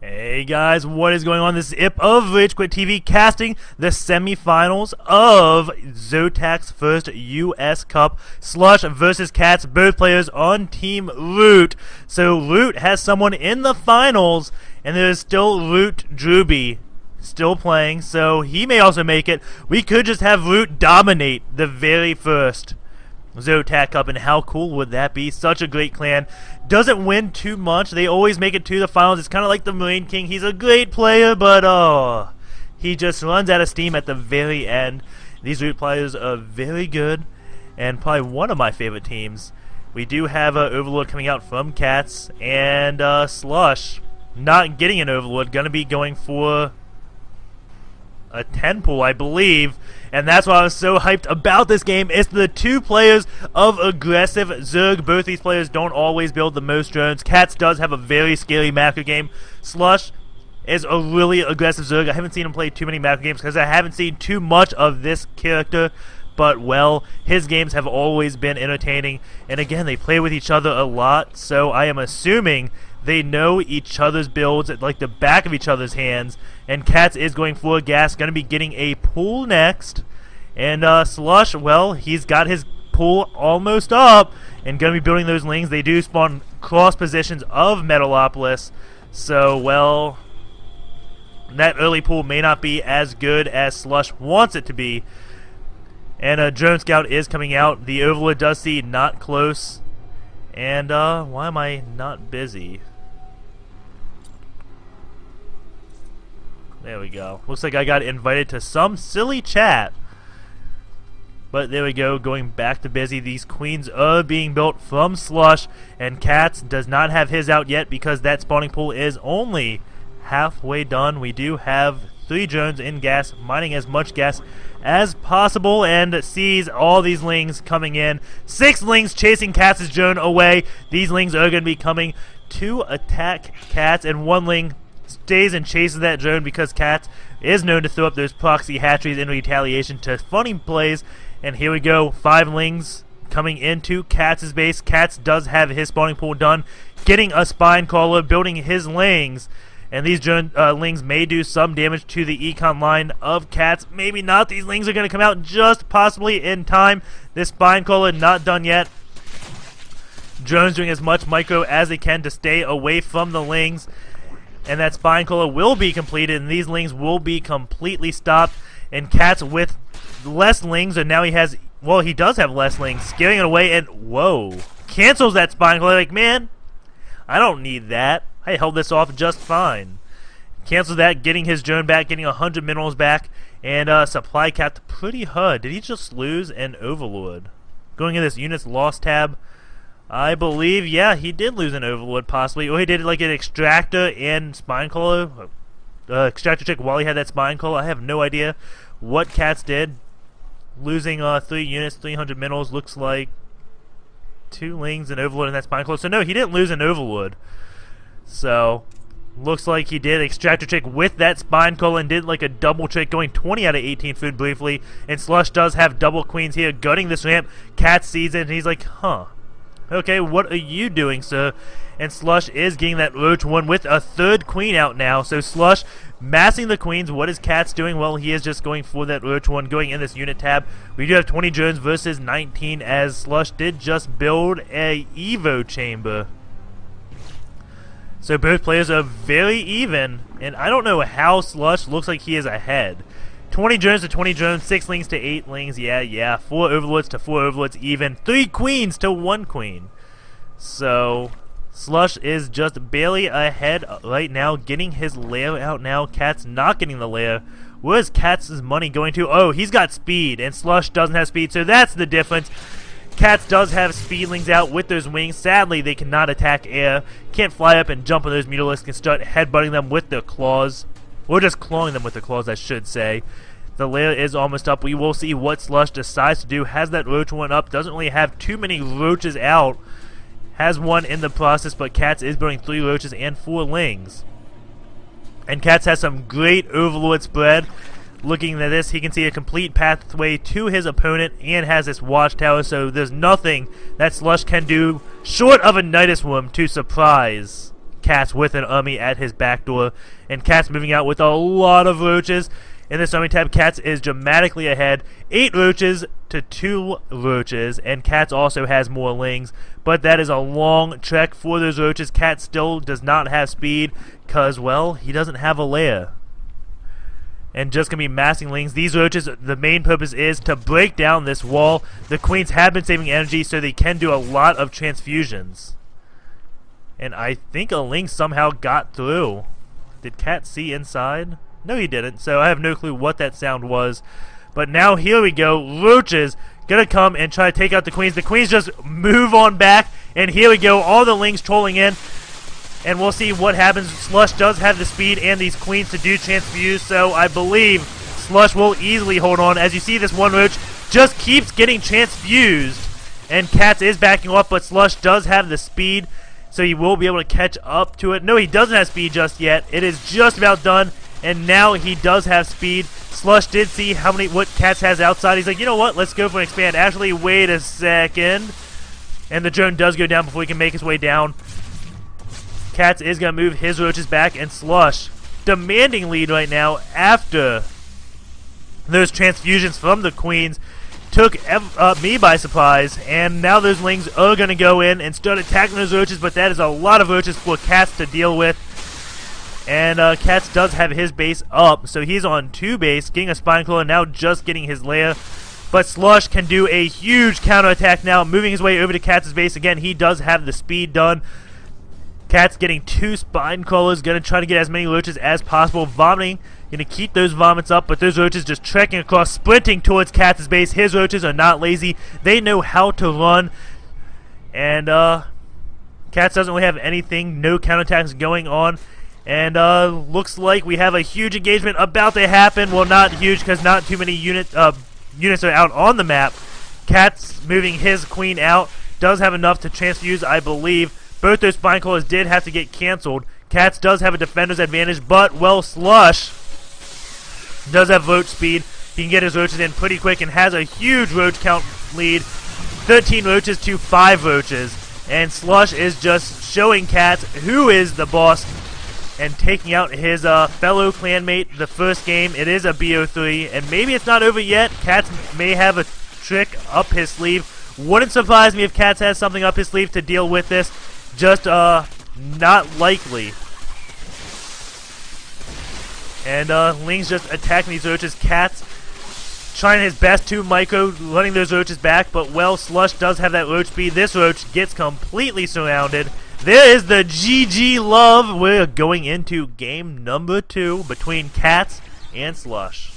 Hey guys, what is going on? This is Ip of RageQuitTV casting the semifinals of Zotac's first US Cup. Slush versus Cats, both players on Team Root. So Root has someone in the finals, and there's still Root Drewby still playing, so he may also make it. We could just have Root dominate the very first Zotac Cup, and how cool would that be? Such a great clan. Doesn't win too much. They always make it to the finals. It's kind of like the Marine King. He's a great player, but he just runs out of steam at the very end. These Root players are very good, and probably one of my favorite teams. We do have Overlord coming out from Cats, and Slush not getting an Overlord. Gonna be going for a 10 pool, I believe, and that's why I was so hyped about this game. It's the two players of aggressive Zerg. Both these players don't always build the most drones. Cats does have a very scary macro game. Slush is a really aggressive Zerg. I haven't seen him play too many macro games because I haven't seen too much of this character, but well, his games have always been entertaining, and again, they play with each other a lot, so I am assuming they know each other's builds at like the back of each other's hands. And Cats is going for a gas, going to be getting a pool next. And Slush, well, he's got his pool almost up and going to be building those lings. They do spawn cross positions of Metalopolis, so well, that early pool may not be as good as Slush wants it to be. And Drone Scout is coming out. The Overlord does see not close. And why am I not busy? There we go. Looks like I got invited to some silly chat. But there we go, going back to busy. These queens are being built from Slush, and Cats does not have his out yet because that spawning pool is only halfway done. We do have 3 drones in gas, mining as much gas as possible, and sees all these lings coming in. 6 lings chasing Cats' drone away. These lings are going to be coming to attack Cats, and 1 ling stays and chases that drone because Cats is known to throw up those proxy hatcheries in retaliation to funny plays. And here we go, 5 lings coming into Cats' base. Cats does have his spawning pool done, getting a spine caller, building his lings. And these drone lings may do some damage to the econ line of Cats. Maybe not. These lings are going to come out just possibly in time. This spine caller not done yet. Drones doing as much micro as they can to stay away from the lings. And that spine caller will be completed, and these lings will be completely stopped. And Cats with less lings, and now he has, well, he does have less lings, scaring it away, and whoa, cancels that spine caller. Like, man, I don't need that. I held this off just fine. Cancels that, getting his drone back, getting 100 minerals back, and supply capped pretty hard. Did he just lose an Overlord? Going in this unit's loss tab, I believe, yeah, he did lose an Overlord possibly. Or he did like an extractor and spine caller. Extractor check while he had that spine caller. I have no idea what Cats did. Losing 3 units, 300 minerals, looks like 2 lings, an Overlord, and that spine caller. So no, he didn't lose an Overlord. So looks like he did extractor trick with that spine caller and did like a double trick, going 20 out of 18 food briefly. And Slush does have double queens here, gutting this ramp. Cats sees it and he's like, huh, okay, what are you doing, sir? And Slush is getting that Roach one with a 3rd queen out now. So Slush massing the queens. What is Cats doing? Well, he is just going for that Roach one, going in this unit tab. We do have 20 drones versus 19, as Slush did just build a Evo chamber. So both players are very even, and I don't know how Slush looks like he is ahead. 20 drones to 20 drones, 6 lings to 8 lings, yeah. 4 Overlords to 4 Overlords even, 3 queens to 1 queen. So Slush is just barely ahead right now, getting his lair out now. Cats not getting the lair. Where's Cats' money going to? Oh, he's got speed, and Slush doesn't have speed, so that's the difference. Cats does have speedlings out with those wings. Sadly, they cannot attack air. Can't fly up and jump on those mutalisks and start headbutting them with their claws. Or just clawing them with their claws, I should say. The lair is almost up. We will see what Slush decides to do. Has that Roach one up. Doesn't really have too many Roaches out. Has one in the process, but Cats is building 3 Roaches and 4 lings. And Cats has some great Overlord spread. Looking at this, he can see a complete pathway to his opponent and has this watchtower, so there's nothing that Slush can do short of a Nidus Worm to surprise Cats with an army at his back door, and Cats moving out with a lot of roaches. In this army tab, Cats is dramatically ahead, 8 roaches to 2 roaches, and Cats also has more lings, but that is a long trek for those roaches. Cats still does not have speed, cause, well, he doesn't have a lair. And just gonna be massing lings. These roaches, the main purpose is to break down this wall. The queens have been saving energy, so they can do a lot of transfusions. And I think a ling somehow got through. Did Cat see inside? No, he didn't, so I have no clue what that sound was. But now here we go. Roaches gonna come and try to take out the queens. The queens just move on back, and here we go. All the lings trolling in, and we'll see what happens. Slush does have the speed and these queens to do transfuse, so I believe Slush will easily hold on. As you see, this one roach just keeps getting transfused, and Cats is backing off, but Slush does have the speed, so he will be able to catch up to it. No, he doesn't have speed just yet. It is just about done. And now he does have speed. Slush did see what Cats has outside. He's like, you know what? Let's go for an expand. Actually, wait a second. And the drone does go down before he can make his way down. Cats is going to move his roaches back. And Slush, demanding lead right now after those transfusions from the queens, took me by surprise. And now those lings are going to go in and start attacking those roaches. But that is a lot of roaches for Cats to deal with. And Cats does have his base up, so he's on 2 base, getting a Spine Claw, and now just getting his lair. But Slush can do a huge counterattack now, moving his way over to Cats' base. Again, he does have the speed done. Cats getting 2 Spine Crawlers, going to try to get as many roaches as possible. Vomiting, going to keep those vomits up, but those roaches just trekking across, sprinting towards Cats' base. His roaches are not lazy. They know how to run. And Cats doesn't really have anything, no counterattacks going on. And looks like we have a huge engagement about to happen. Well, not huge because not too many units are out on the map. Cats moving his queen out. Does have enough to transfuse, I believe. Both those Spine Claws did have to get canceled. Cats does have a defender's advantage, but, well, Slush does have roach speed. He can get his roaches in pretty quick and has a huge roach count lead. 13 roaches to 5 roaches. And Slush is just showing Cats who is the boss, and taking out his fellow clanmate the first game. It is a BO3, and maybe it's not over yet. Cats may have a trick up his sleeve. Wouldn't surprise me if Cats has something up his sleeve to deal with this. Just not likely. And Ling's just attacking these roaches. Cats trying his best to micro, running those roaches back, but, well, Slush does have that roach speed. This roach gets completely surrounded. There is the GG love. We're going into game number 2 between Cats and Slush.